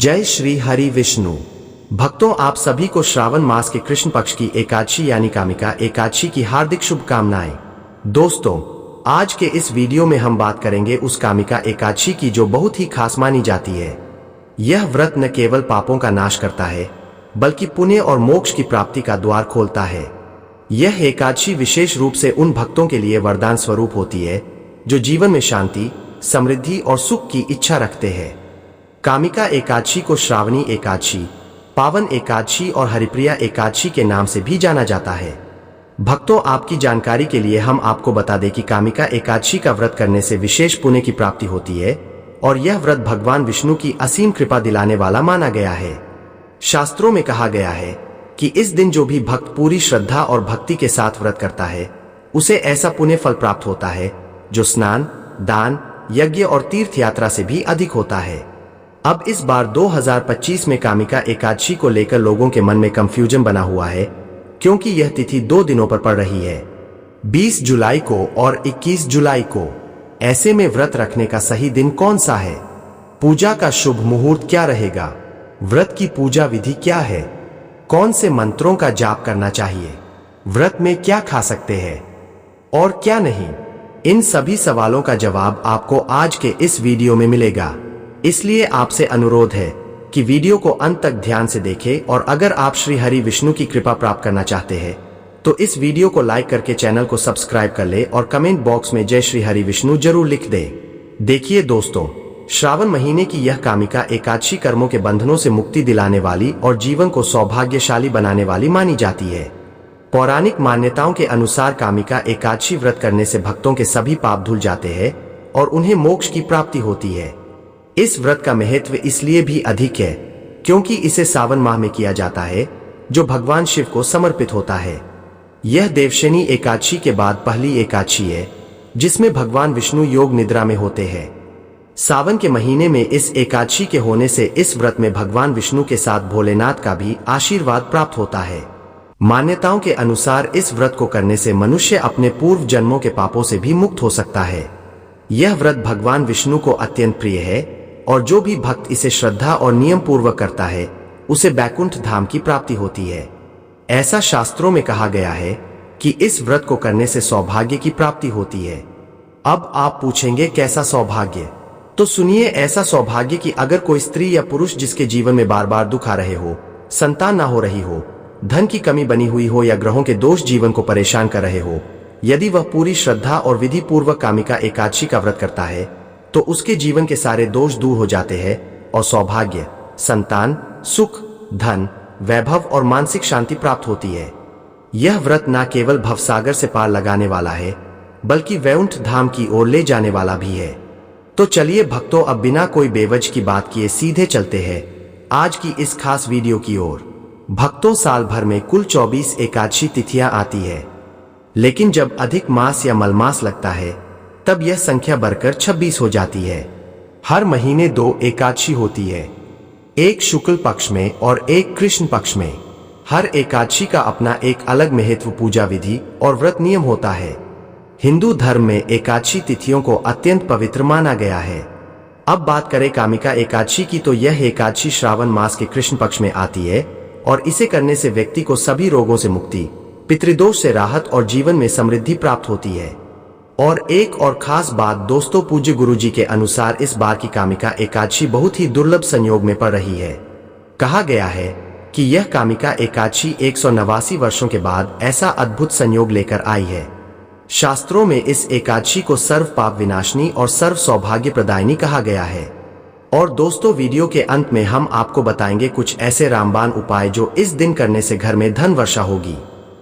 जय श्री हरि विष्णु भक्तों, आप सभी को श्रावण मास के कृष्ण पक्ष की एकादशी यानी कामिका एकादशी की हार्दिक शुभकामनाएं। दोस्तों, आज के इस वीडियो में हम बात करेंगे उस कामिका एकादशी की जो बहुत ही खास मानी जाती है। यह व्रत न केवल पापों का नाश करता है बल्कि पुण्य और मोक्ष की प्राप्ति का द्वार खोलता है। यह एकादशी विशेष रूप से उन भक्तों के लिए वरदान स्वरूप होती है जो जीवन में शांति, समृद्धि और सुख की इच्छा रखते हैं। कामिका एकादशी को श्रावणी एकादशी, पावन एकादशी और हरिप्रिया एकादशी के नाम से भी जाना जाता है। भक्तों, आपकी जानकारी के लिए हम आपको बता दें कि कामिका एकादशी का व्रत करने से विशेष पुण्य की प्राप्ति होती है और यह व्रत भगवान विष्णु की असीम कृपा दिलाने वाला माना गया है। शास्त्रों में कहा गया है कि इस दिन जो भी भक्त पूरी श्रद्धा और भक्ति के साथ व्रत करता है उसे ऐसा पुण्य फल प्राप्त होता है जो स्नान, दान, यज्ञ और तीर्थ यात्रा से भी अधिक होता है। अब इस बार 2025 में कामिका एकादशी को लेकर लोगों के मन में कंफ्यूजन बना हुआ है क्योंकि यह तिथि 2 दिनों पर पड़ रही है, 20 जुलाई को और 21 जुलाई को। ऐसे में व्रत रखने का सही दिन कौन सा है? पूजा का शुभ मुहूर्त क्या रहेगा? व्रत की पूजा विधि क्या है? कौन से मंत्रों का जाप करना चाहिए? व्रत में क्या खा सकते हैं और क्या नहीं? इन सभी सवालों का जवाब आपको आज के इस वीडियो में मिलेगा। इसलिए आपसे अनुरोध है कि वीडियो को अंत तक ध्यान से देखें और अगर आप श्री हरि विष्णु की कृपा प्राप्त करना चाहते हैं तो इस वीडियो को लाइक करके चैनल को सब्सक्राइब कर ले और कमेंट बॉक्स में जय श्री हरि विष्णु जरूर लिख दे। देखिए दोस्तों, श्रावण महीने की यह कामिका एकादशी कर्मों के बंधनों से मुक्ति दिलाने वाली और जीवन को सौभाग्यशाली बनाने वाली मानी जाती है। पौराणिक मान्यताओं के अनुसार कामिका एकादशी व्रत करने से भक्तों के सभी पाप धुल जाते हैं और उन्हें मोक्ष की प्राप्ति होती है। इस व्रत का महत्व इसलिए भी अधिक है क्योंकि इसे सावन माह में किया जाता है जो भगवान शिव को समर्पित होता है। यह देवशनी एकादशी के बाद पहली एकादशी है जिसमें भगवान विष्णु योग निद्रा में होते हैं। सावन के महीने में इस एकादशी के होने से इस व्रत में भगवान विष्णु के साथ भोलेनाथ का भी आशीर्वाद प्राप्त होता है। मान्यताओं के अनुसार इस व्रत को करने से मनुष्य अपने पूर्व जन्मों के पापों से भी मुक्त हो सकता है। यह व्रत भगवान विष्णु को अत्यंत प्रिय है और जो भी भक्त इसे श्रद्धा और नियम पूर्वक करता है उसे बैकुंठ धाम की प्राप्ति होती है। ऐसा शास्त्रों में कहा गया है कि इस व्रत को करने से सौभाग्य की प्राप्ति होती है। अब आप पूछेंगे कैसा सौभाग्य? तो सुनिए, ऐसा सौभाग्य कि अगर कोई स्त्री या पुरुष जिसके जीवन में बार बार दुख आ रहे हो, संतान ना हो रही हो, धन की कमी बनी हुई हो या ग्रहों के दोष जीवन को परेशान कर रहे हो, यदि वह पूरी श्रद्धा और विधि पूर्वक कामिका एकादशी का व्रत करता है तो उसके जीवन के सारे दोष दूर हो जाते हैं और सौभाग्य, संतान, सुख, धन, वैभव और मानसिक शांति प्राप्त होती है। यह व्रत न केवल भवसागर से पार लगाने वाला है बल्कि वैकुंठ धाम की ओर ले जाने वाला भी है। तो चलिए भक्तों, अब बिना कोई बेवजह की बात किए सीधे चलते हैं आज की इस खास वीडियो की ओर। भक्तों, साल भर में कुल 24 एकादशी तिथियां आती है, लेकिन जब अधिक मास या मलमास लगता है तब यह संख्या बढ़कर 26 हो जाती है। हर महीने 2 एकादशी होती है, एक शुक्ल पक्ष में और एक कृष्ण पक्ष में। हर एकादशी का अपना एक अलग महत्व, पूजा विधि और व्रत नियम होता है। हिंदू धर्म में एकादशी तिथियों को अत्यंत पवित्र माना गया है। अब बात करें कामिका एकादशी की, तो यह एकादशी श्रावण मास के कृष्ण पक्ष में आती है और इसे करने से व्यक्ति को सभी रोगों से मुक्ति, पितृदोष से राहत और जीवन में समृद्धि प्राप्त होती है। और एक और खास बात दोस्तों, पूज्य गुरुजी के अनुसार इस बार की कामिका एकादशी बहुत ही दुर्लभ संयोग में पड़ रही है। कहा गया है कि यह कामिका एकादशी 189 वर्षों के बाद ऐसा अद्भुत संयोग लेकर आई है। शास्त्रों में इस एकादशी को सर्व पाप विनाशनी और सर्व सौभाग्य प्रदायिनी कहा गया है। और दोस्तों, वीडियो के अंत में हम आपको बताएंगे कुछ ऐसे रामबाण उपाय जो इस दिन करने से घर में धन वर्षा होगी,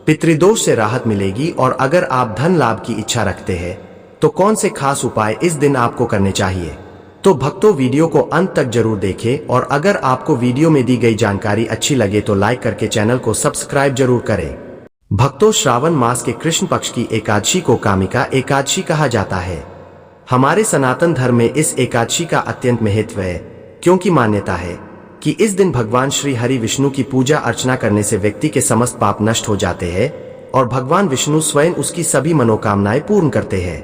पितृदोष से राहत मिलेगी और अगर आप धन लाभ की इच्छा रखते हैं तो कौन से खास उपाय इस दिन आपको करने चाहिए। तो भक्तों, वीडियो को अंत तक जरूर देखें और अगर आपको वीडियो में दी गई जानकारी अच्छी लगे तो लाइक करके चैनल को सब्सक्राइब जरूर करें। भक्तों, श्रावण मास के कृष्ण पक्ष की एकादशी को कामिका एकादशी कहा जाता है। हमारे सनातन धर्म में इस एकादशी का अत्यंत महत्व है क्योंकि मान्यता है कि इस दिन भगवान श्री हरि विष्णु की पूजा अर्चना करने से व्यक्ति के समस्त पाप नष्ट हो जाते हैं और भगवान विष्णु स्वयं उसकी सभी मनोकामनाएं पूर्ण करते हैं।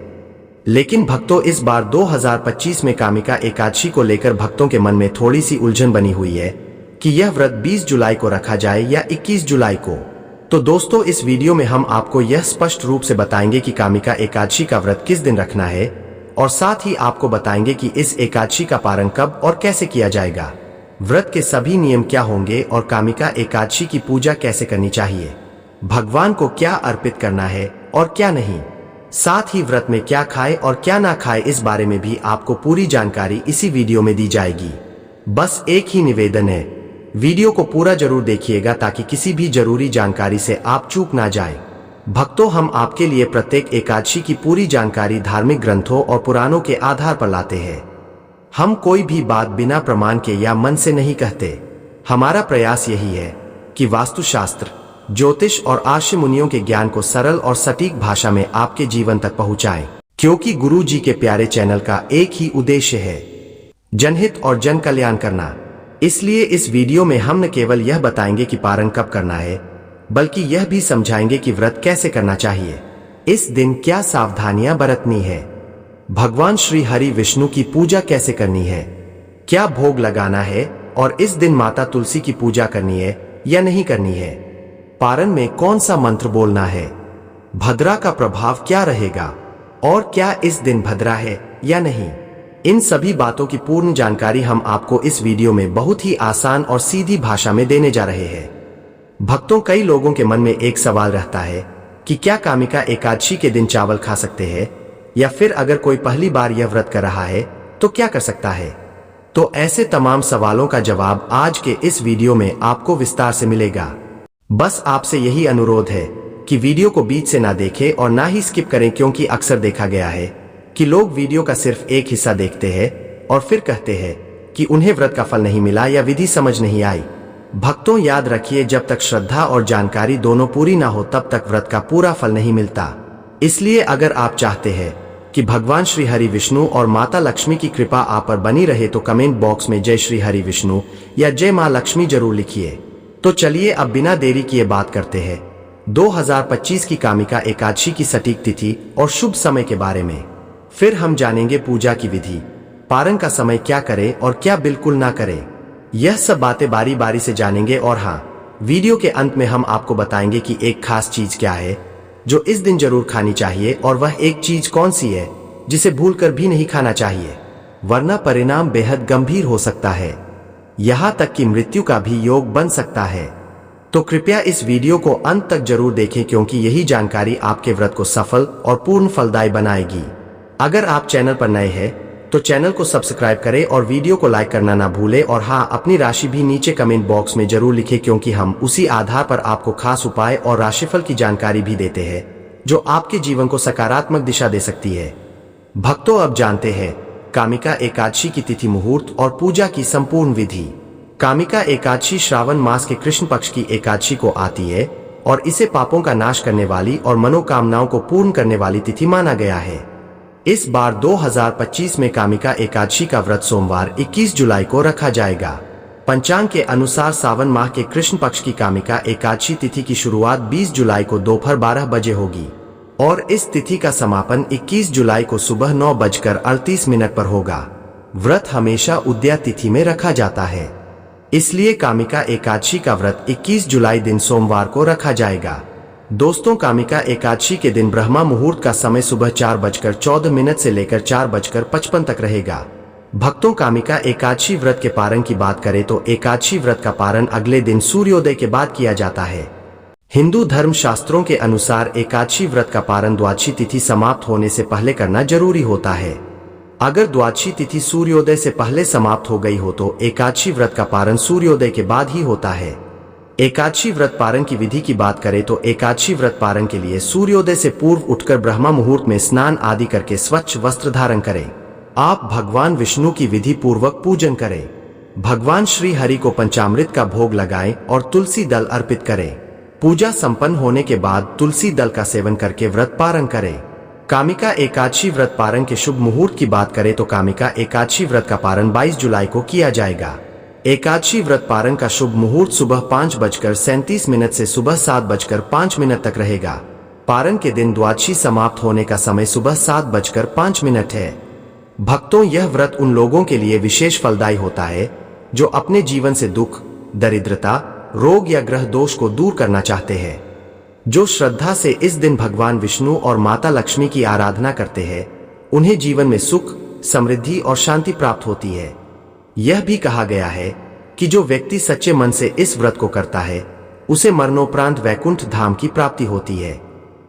लेकिन भक्तों, इस बार 2025 में कामिका एकादशी को लेकर भक्तों के मन में थोड़ी सी उलझन बनी हुई है कि यह व्रत 20 जुलाई को रखा जाए या 21 जुलाई को। तो दोस्तों, इस वीडियो में हम आपको यह स्पष्ट रूप से बताएंगे कि कामिका एकादशी का व्रत किस दिन रखना है, और साथ ही आपको बताएंगे कि इस एकादशी का पारण कब और कैसे किया जाएगा, व्रत के सभी नियम क्या होंगे और कामिका एकादशी की पूजा कैसे करनी चाहिए, भगवान को क्या अर्पित करना है और क्या नहीं, साथ ही व्रत में क्या खाए और क्या ना खाए, इस बारे में भी आपको पूरी जानकारी इसी वीडियो में दी जाएगी। बस एक ही निवेदन है, वीडियो को पूरा जरूर देखिएगा ताकि किसी भी जरूरी जानकारी से आप चूक ना जाए। भक्तों, हम आपके लिए प्रत्येक एकादशी की पूरी जानकारी धार्मिक ग्रंथों और पुराणों के आधार पर लाते हैं। हम कोई भी बात बिना प्रमाण के या मन से नहीं कहते। हमारा प्रयास यही है कि वास्तुशास्त्र, ज्योतिष और आर्ष मुनियों के ज्ञान को सरल और सटीक भाषा में आपके जीवन तक पहुंचाएं, क्योंकि गुरु जी के प्यारे चैनल का एक ही उद्देश्य है, जनहित और जन कल्याण करना। इसलिए इस वीडियो में हम न केवल यह बताएंगे कि पारण कब करना है, बल्कि यह भी समझाएंगे कि व्रत कैसे करना चाहिए, इस दिन क्या सावधानियां बरतनी है, भगवान श्री हरि विष्णु की पूजा कैसे करनी है, क्या भोग लगाना है, और इस दिन माता तुलसी की पूजा करनी है या नहीं करनी है, पारण में कौन सा मंत्र बोलना है, भद्रा का प्रभाव क्या रहेगा, और क्या इस दिन भद्रा है या नहीं। इन सभी बातों की पूर्ण जानकारी हम आपको इस वीडियो में बहुत ही आसान और सीधी भाषा में देने जा रहे हैं। भक्तों, कई लोगों के मन में एक सवाल रहता है कि क्या कामिका एकादशी के दिन चावल खा सकते हैं, या फिर अगर कोई पहली बार यह व्रत कर रहा है तो क्या कर सकता है। तो ऐसे तमाम सवालों का जवाब आज के इस वीडियो में आपको विस्तार से मिलेगा। बस आपसे यही अनुरोध है कि वीडियो को बीच से ना देखें और ना ही स्किप करें, क्योंकि अक्सर देखा गया है कि लोग वीडियो का सिर्फ एक हिस्सा देखते हैं और फिर कहते हैं कि उन्हें व्रत का फल नहीं मिला या विधि समझ नहीं आई। भक्तों, याद रखिए, जब तक श्रद्धा और जानकारी दोनों पूरी ना हो तब तक व्रत का पूरा फल नहीं मिलता। इसलिए अगर आप चाहते हैं कि भगवान श्री हरि विष्णु और माता लक्ष्मी की कृपा आप पर बनी रहे तो कमेंट बॉक्स में जय श्री हरि विष्णु या जय मां लक्ष्मी जरूर लिखिए। तो चलिए अब बिना देरी किए बात करते हैं 2025 की कामिका एकादशी की सटीक तिथि और शुभ समय के बारे में। फिर हम जानेंगे पूजा की विधि, पारण का समय क्या करें और क्या बिल्कुल ना करें। यह सब बातें बारी बारी से जानेंगे, और हाँ, वीडियो के अंत में हम आपको बताएंगे कि एक खास चीज क्या है जो इस दिन जरूर खानी चाहिए, और वह एक चीज कौन सी है जिसे भूलकर भी नहीं खाना चाहिए, वरना परिणाम बेहद गंभीर हो सकता है, यहां तक कि मृत्यु का भी योग बन सकता है। तो कृपया इस वीडियो को अंत तक जरूर देखें, क्योंकि यही जानकारी आपके व्रत को सफल और पूर्ण फलदायी बनाएगी। अगर आप चैनल पर नए हैं तो चैनल को सब्सक्राइब करें और वीडियो को लाइक करना ना भूलें, और हाँ, अपनी राशि भी नीचे कमेंट बॉक्स में जरूर लिखें, क्योंकि हम उसी आधार पर आपको खास उपाय और राशिफल की जानकारी भी देते हैं जो आपके जीवन को सकारात्मक दिशा दे सकती है। भक्तों, अब जानते हैं कामिका एकादशी की तिथि, मुहूर्त और पूजा की संपूर्ण विधि। कामिका एकादशी श्रावण मास के कृष्ण पक्ष की एकादशी को आती है और इसे पापों का नाश करने वाली और मनोकामनाओं को पूर्ण करने वाली तिथि माना गया है। इस बार 2025 में कामिका एकादशी का व्रत सोमवार 21 जुलाई को रखा जाएगा। पंचांग के अनुसार सावन माह के कृष्ण पक्ष की कामिका एकादशी तिथि की शुरुआत 20 जुलाई को दोपहर 12 बजे होगी और इस तिथि का समापन 21 जुलाई को सुबह 9:38 पर होगा। व्रत हमेशा उदया तिथि में रखा जाता है, इसलिए कामिका एकादशी का व्रत 21 जुलाई दिन सोमवार को रखा जाएगा। दोस्तों, कामिका एकादशी के दिन ब्रह्मा मुहूर्त का समय सुबह 4:14 से लेकर 4:55 तक रहेगा। भक्तों, कामिका एकादशी व्रत के पारण की बात करें तो एकादशी व्रत का पारण अगले दिन सूर्योदय के बाद किया जाता है। हिंदू धर्म शास्त्रों के अनुसार एकादशी व्रत का पारण द्वादशी तिथि समाप्त होने से पहले करना जरूरी होता है। अगर द्वादशी तिथि सूर्योदय से पहले समाप्त हो गई हो तो एकादशी व्रत का पारण सूर्योदय के बाद ही होता है। एकादशी व्रत पारण की विधि की बात करें तो एकादशी व्रत पारण के लिए सूर्योदय से पूर्व उठकर ब्रह्मा मुहूर्त में स्नान आदि करके स्वच्छ वस्त्र धारण करें। आप भगवान विष्णु की विधि पूर्वक पूजन करें, भगवान श्री हरि को पंचामृत का भोग लगाएं और तुलसी दल अर्पित करें। पूजा संपन्न होने के बाद तुलसी दल का सेवन करके व्रत पारण करें। कामिका एकादशी व्रत पारण के शुभ मुहूर्त की बात करें तो कामिका एकादशी व्रत का पारण 22 जुलाई को किया जाएगा। एकादशी व्रत पारण का शुभ मुहूर्त सुबह 5:37 से सुबह 7:05 तक रहेगा। पारण के दिन द्वादशी समाप्त होने का समय सुबह 7:05 है। भक्तों, यह व्रत उन लोगों के लिए विशेष फलदायी होता है जो अपने जीवन से दुख, दरिद्रता, रोग या ग्रह दोष को दूर करना चाहते हैं। जो श्रद्धा से इस दिन भगवान विष्णु और माता लक्ष्मी की आराधना करते हैं, उन्हें जीवन में सुख, समृद्धि और शांति प्राप्त होती है। यह भी कहा गया है कि जो व्यक्ति सच्चे मन से इस व्रत को करता है, उसे मरणोपरांत वैकुंठ धाम की प्राप्ति होती है।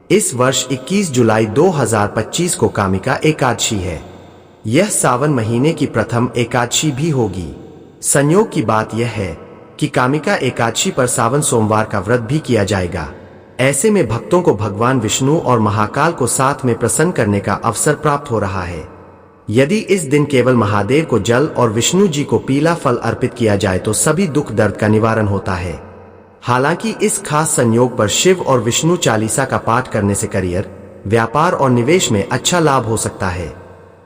इस वर्ष 21 जुलाई 2025 को कामिका एकादशी है। यह सावन महीने की प्रथम एकादशी भी होगी। संयोग की बात यह है कि कामिका एकादशी पर सावन सोमवार का व्रत भी किया जाएगा। ऐसे में भक्तों को भगवान विष्णु और महाकाल को साथ में प्रसन्न करने का अवसर प्राप्त हो रहा है। यदि इस दिन केवल महादेव को जल और विष्णु जी को पीला फल अर्पित किया जाए तो सभी दुख दर्द का निवारण होता है। हालांकि इस खास संयोग पर शिव और विष्णु चालीसा का पाठ करने से करियर, व्यापार और निवेश में अच्छा लाभ हो सकता है।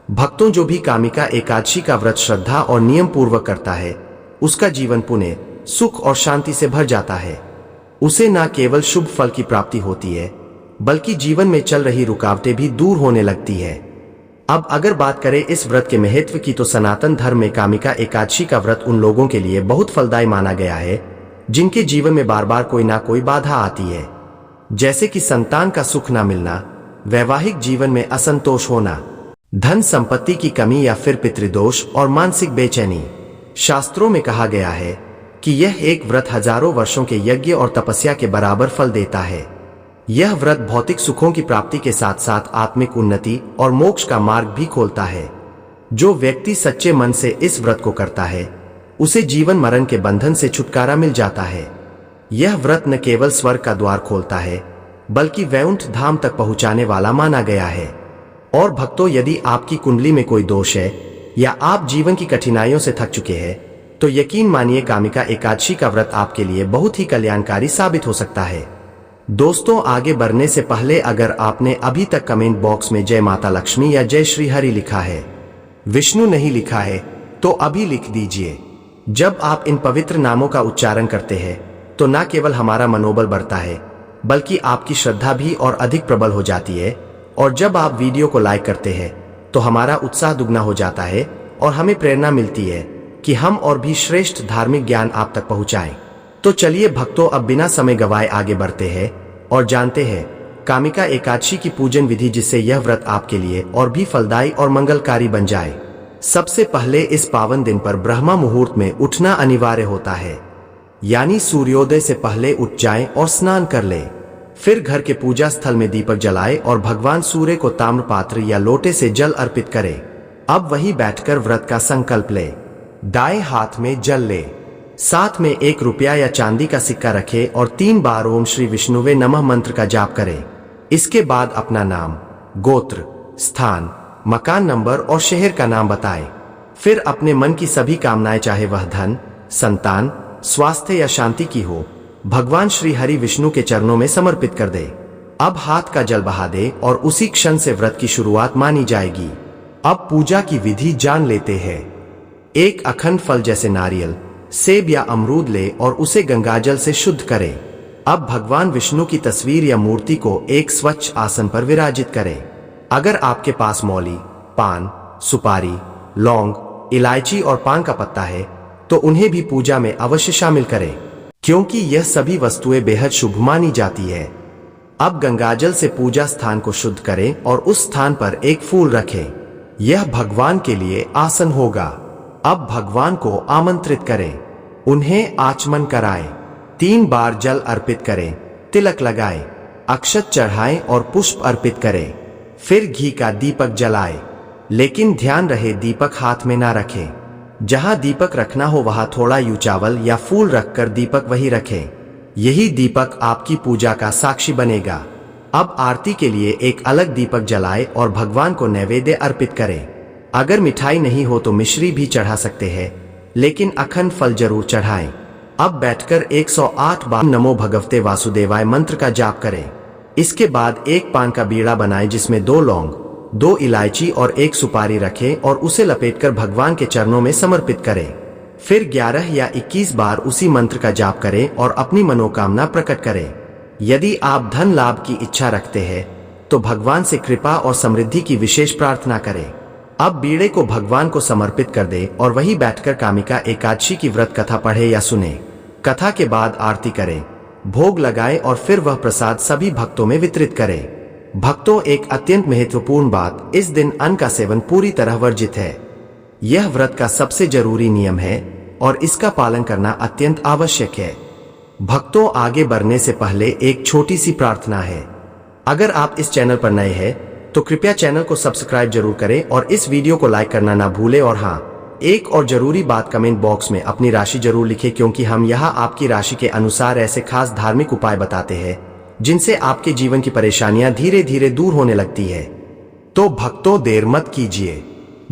भक्तों, जो भी कामिका एकादशी का व्रत श्रद्धा और नियम पूर्वक करता है, उसका जीवन पुण्य, सुख और शांति से भर जाता है। उसे न केवल शुभ फल की प्राप्ति होती है, बल्कि जीवन में चल रही रुकावटें भी दूर होने लगती है। अब अगर बात करें इस व्रत के महत्व की, तो सनातन धर्म में कामिका एकादशी का व्रत उन लोगों के लिए बहुत फलदायी माना गया है जिनके जीवन में बार बार कोई ना कोई बाधा आती है, जैसे कि संतान का सुख न मिलना, वैवाहिक जीवन में असंतोष होना, धन संपत्ति की कमी या फिर पितृदोष और मानसिक बेचैनी। शास्त्रों में कहा गया है कि यह एक व्रत हजारों वर्षों के यज्ञ और तपस्या के बराबर फल देता है। यह व्रत भौतिक सुखों की प्राप्ति के साथ साथ आत्मिक उन्नति और मोक्ष का मार्ग भी खोलता है। जो व्यक्ति सच्चे मन से इस व्रत को करता है, उसे जीवन मरण के बंधन से छुटकारा मिल जाता है। यह व्रत न केवल स्वर्ग का द्वार खोलता है, बल्कि वैकुंठ धाम तक पहुंचाने वाला माना गया है। और भक्तों, यदि आपकी कुंडली में कोई दोष है या आप जीवन की कठिनाइयों से थक चुके हैं, तो यकीन मानिए कामिका एकादशी का व्रत आपके लिए बहुत ही कल्याणकारी साबित हो सकता है। दोस्तों, आगे बढ़ने से पहले अगर आपने अभी तक कमेंट बॉक्स में जय माता लक्ष्मी या जय श्री हरि लिखा है, विष्णु नहीं लिखा है, तो अभी लिख दीजिए। जब आप इन पवित्र नामों का उच्चारण करते हैं, तो न केवल हमारा मनोबल बढ़ता है, बल्कि आपकी श्रद्धा भी और अधिक प्रबल हो जाती है। और जब आप वीडियो को लाइक करते हैं, तो हमारा उत्साह दुगना हो जाता है और हमें प्रेरणा मिलती है कि हम और भी श्रेष्ठ धार्मिक ज्ञान आप तक पहुंचाएं। तो चलिए भक्तों, अब बिना समय गवाए आगे बढ़ते हैं और जानते हैं कामिका एकादशी की पूजन विधि, जिससे यह व्रत आपके लिए और भी फलदायी और मंगलकारी बन जाए। सबसे पहले इस पावन दिन पर ब्रह्मा मुहूर्त में उठना अनिवार्य होता है, यानी सूर्योदय से पहले उठ जाएं और स्नान कर लें। फिर घर के पूजा स्थल में दीपक जलाएं और भगवान सूर्य को ताम्र पात्र या लोटे से जल अर्पित करें। अब वहीं बैठकर व्रत का संकल्प लें। दाएं हाथ में जल ले, साथ में 1 रुपया या चांदी का सिक्का रखें और 3 बार ओम श्री विष्णुवे नमः मंत्र का जाप करें। इसके बाद अपना नाम, गोत्र, स्थान, मकान नंबर और शहर का नाम बताएं। फिर अपने मन की सभी कामनाएं, चाहे वह धन, संतान, स्वास्थ्य या शांति की हो, भगवान श्री हरि विष्णु के चरणों में समर्पित कर दे। अब हाथ का जल बहा दे और उसी क्षण से व्रत की शुरुआत मानी जाएगी। अब पूजा की विधि जान लेते हैं। एक अखंड फल जैसे नारियल, सेब या अमरूद ले और उसे गंगाजल से शुद्ध करें। अब भगवान विष्णु की तस्वीर या मूर्ति को एक स्वच्छ आसन पर विराजित करें। अगर आपके पास मौली, पान, सुपारी, लौंग, इलायची और पान का पत्ता है, तो उन्हें भी पूजा में अवश्य शामिल करें, क्योंकि यह सभी वस्तुएं बेहद शुभ मानी जाती है। अब गंगाजल से पूजा स्थान को शुद्ध करें और उस स्थान पर एक फूल रखें। यह भगवान के लिए आसन होगा। अब भगवान को आमंत्रित करें, उन्हें आचमन कराएं, 3 बार जल अर्पित करें, तिलक लगाएं, अक्षत चढ़ाएं और पुष्प अर्पित करें। फिर घी का दीपक जलाएं, लेकिन ध्यान रहे दीपक हाथ में ना रखें। जहां दीपक रखना हो वहां थोड़ा यू चावल या फूल रखकर दीपक वहीं रखें। यही दीपक आपकी पूजा का साक्षी बनेगा। अब आरती के लिए एक अलग दीपक जलाएं और भगवान को नैवेद्य अर्पित करें। अगर मिठाई नहीं हो तो मिश्री भी चढ़ा सकते हैं, लेकिन अखंड फल जरूर चढ़ाएं। अब बैठकर 108 बार नमो भगवते वासुदेवाय मंत्र का जाप करें। इसके बाद एक पान का बीड़ा बनाएं, जिसमें 2 लौंग, 2 इलायची और 1 सुपारी रखें और उसे लपेटकर भगवान के चरणों में समर्पित करें। फिर 11 या 21 बार उसी मंत्र का जाप करें और अपनी मनोकामना प्रकट करें। यदि आप धन लाभ की इच्छा रखते हैं तो भगवान से कृपा और समृद्धि की विशेष प्रार्थना करें। अब बीड़े को भगवान को समर्पित कर दे और वहीं बैठकर कामिका एकादशी की व्रत कथा पढ़े या सुने। कथा के बाद आरती करें, भोग लगाए और फिर वह प्रसाद सभी भक्तों में वितरित करें। भक्तों, एक अत्यंत महत्वपूर्ण बात, इस दिन अन्न का सेवन पूरी तरह वर्जित है। यह व्रत का सबसे जरूरी नियम है और इसका पालन करना अत्यंत आवश्यक है। भक्तों, आगे बढ़ने से पहले एक छोटी सी प्रार्थना है। अगर आप इस चैनल पर नए हैं तो कृपया चैनल को सब्सक्राइब जरूर करें और इस वीडियो को लाइक करना ना भूलें। और हाँ, एक और जरूरी बात, कमेंट बॉक्स में अपनी राशि जरूर लिखें, क्योंकि हम यहाँ आपकी राशि के अनुसार ऐसे खास धार्मिक उपाय बताते हैं जिनसे आपके जीवन की परेशानियां धीरे धीरे दूर होने लगती है। तो भक्तों, देर मत कीजिए,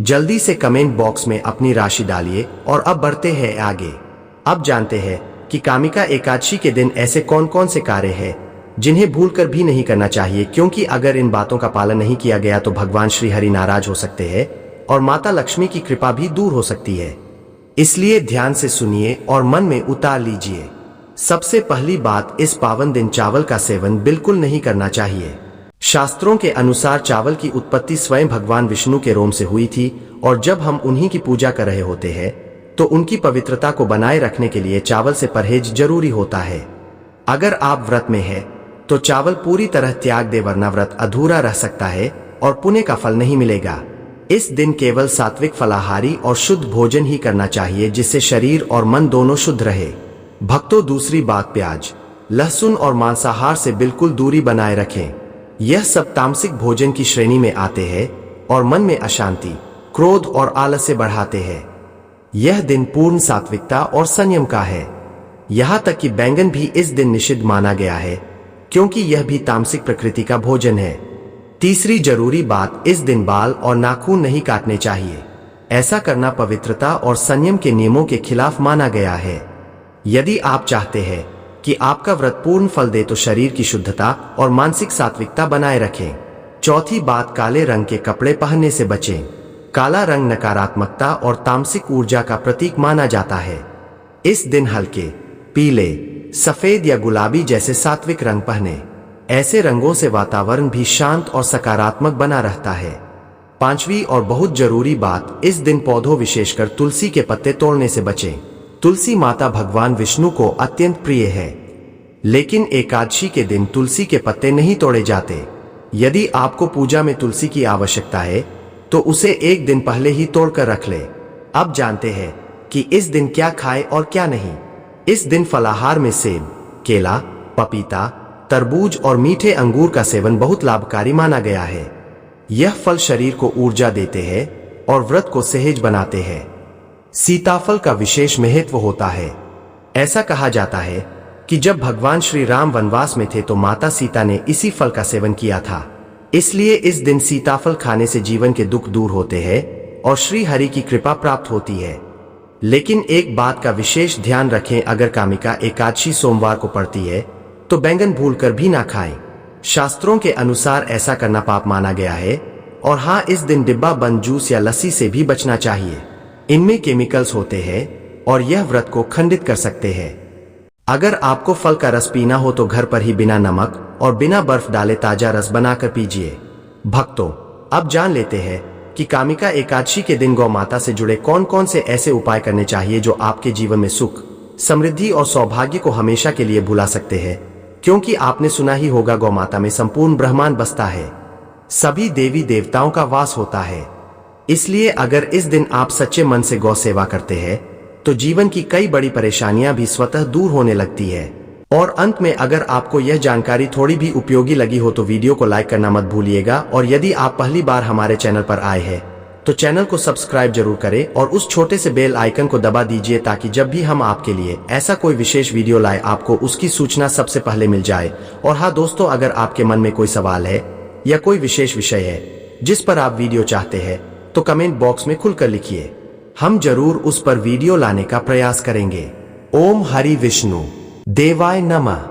जल्दी से कमेंट बॉक्स में अपनी राशि डालिए। और अब बढ़ते हैं आगे। अब जानते हैं कि कामिका एकादशी के दिन ऐसे कौन कौन से कार्य हैं जिन्हें भूलकर भी नहीं करना चाहिए, क्योंकि अगर इन बातों का पालन नहीं किया गया तो भगवान श्री हरि नाराज हो सकते हैं और माता लक्ष्मी की कृपा भी दूर हो सकती है। इसलिए ध्यान से सुनिए और मन में उतार लीजिए। सबसे पहली बात, इस पावन दिन चावल का सेवन बिल्कुल नहीं करना चाहिए। शास्त्रों के अनुसार चावल की उत्पत्ति स्वयं भगवान विष्णु के रोम से हुई थी और जब हम उन्हीं की पूजा कर रहे होते हैं तो उनकी पवित्रता को बनाए रखने के लिए चावल से परहेज जरूरी होता है। अगर आप व्रत में हैं तो चावल पूरी तरह त्याग दे, वरना व्रत अधूरा रह सकता है और पुण्य का फल नहीं मिलेगा। इस दिन केवल सात्विक फलाहारी और शुद्ध भोजन ही करना चाहिए, जिससे शरीर और मन दोनों शुद्ध रहे। भक्तों, दूसरी बात, प्याज, लहसुन और मांसाहार से बिल्कुल दूरी बनाए रखें। यह सब तामसिक भोजन की श्रेणी में आते हैं और मन में अशांति, क्रोध और आलस्य बढ़ाते हैं। यह दिन पूर्ण सात्विकता और संयम का है। यहाँ तक कि बैंगन भी इस दिन निषिद्ध माना गया है, क्योंकि यह भी तामसिक प्रकृति का भोजन है। तीसरी जरूरी बात, इस दिन बाल और नाखून नहीं काटने चाहिए। ऐसा करना पवित्रता और संयम के नियमों के खिलाफ माना गया है। यदि आप चाहते हैं कि आपका व्रत पूर्ण फल दे तो शरीर की शुद्धता और मानसिक सात्विकता बनाए रखें। चौथी बात, काले रंग के कपड़े पहनने से बचें। काला रंग नकारात्मकता और तामसिक ऊर्जा का प्रतीक माना जाता है। इस दिन हल्के पीले, सफेद या गुलाबी जैसे सात्विक रंग पहने। ऐसे रंगों से वातावरण भी शांत और सकारात्मक बना रहता है। पांचवी और बहुत जरूरी बात, इस दिन पौधों विशेषकर तुलसी के पत्ते तोड़ने से बचें। तुलसी माता भगवान विष्णु को अत्यंत प्रिय है, लेकिन एकादशी के दिन तुलसी के पत्ते नहीं तोड़े जाते। यदि आपको पूजा में तुलसी की आवश्यकता है तो उसे एक दिन पहले ही तोड़कर रख ले। अब जानते हैं कि इस दिन क्या खाए और क्या नहीं। इस दिन फलाहार में सेब, केला, पपीता, तरबूज और मीठे अंगूर का सेवन बहुत लाभकारी माना गया है। यह फल शरीर को ऊर्जा देते हैं और व्रत को सहज बनाते हैं। सीताफल का विशेष महत्व होता है। ऐसा कहा जाता है कि जब भगवान श्री राम वनवास में थे तो माता सीता ने इसी फल का सेवन किया था। इसलिए इस दिन सीताफल खाने से जीवन के दुख दूर होते हैं और श्री हरि की कृपा प्राप्त होती है। लेकिन एक बात का विशेष ध्यान रखें, अगर कामिका एकादशी सोमवार को पड़ती है तो बैंगन भूलकर भी ना खाएं। शास्त्रों के अनुसार ऐसा करना पाप माना गया है। और हाँ, इस दिन डिब्बा बंद जूस या लस्सी से भी बचना चाहिए। इनमें केमिकल्स होते हैं और यह व्रत को खंडित कर सकते हैं। अगर आपको फल का रस पीना हो तो घर पर ही बिना नमक और बिना बर्फ डाले ताजा रस बनाकर पीजिए। भक्तों, अब जान लेते हैं कि कामिका एकादशी के दिन गौ माता से जुड़े कौन कौन से ऐसे उपाय करने चाहिए जो आपके जीवन में सुख, समृद्धि और सौभाग्य को हमेशा के लिए भुला सकते हैं। क्योंकि आपने सुना ही होगा, गौ माता में संपूर्ण ब्रह्मांड बसता है, सभी देवी देवताओं का वास होता है। इसलिए अगर इस दिन आप सच्चे मन से गौ सेवा करते हैं तो जीवन की कई बड़ी परेशानियां भी स्वतः दूर होने लगती है। और अंत में, अगर आपको यह जानकारी थोड़ी भी उपयोगी लगी हो तो वीडियो को लाइक करना मत भूलिएगा। और यदि आप पहली बार हमारे चैनल पर आए हैं तो चैनल को सब्सक्राइब जरूर करें और उस छोटे से बेल आइकन को दबा दीजिए, ताकि जब भी हम आपके लिए ऐसा कोई विशेष वीडियो लाए आपको उसकी सूचना सबसे पहले मिल जाए। और हाँ दोस्तों, अगर आपके मन में कोई सवाल है या कोई विशेष विषय है जिस पर आप वीडियो चाहते हैं तो कमेंट बॉक्स में खुलकर लिखिए, हम जरूर उस पर वीडियो लाने का प्रयास करेंगे। ओम हरि विष्णु देवाय नमः।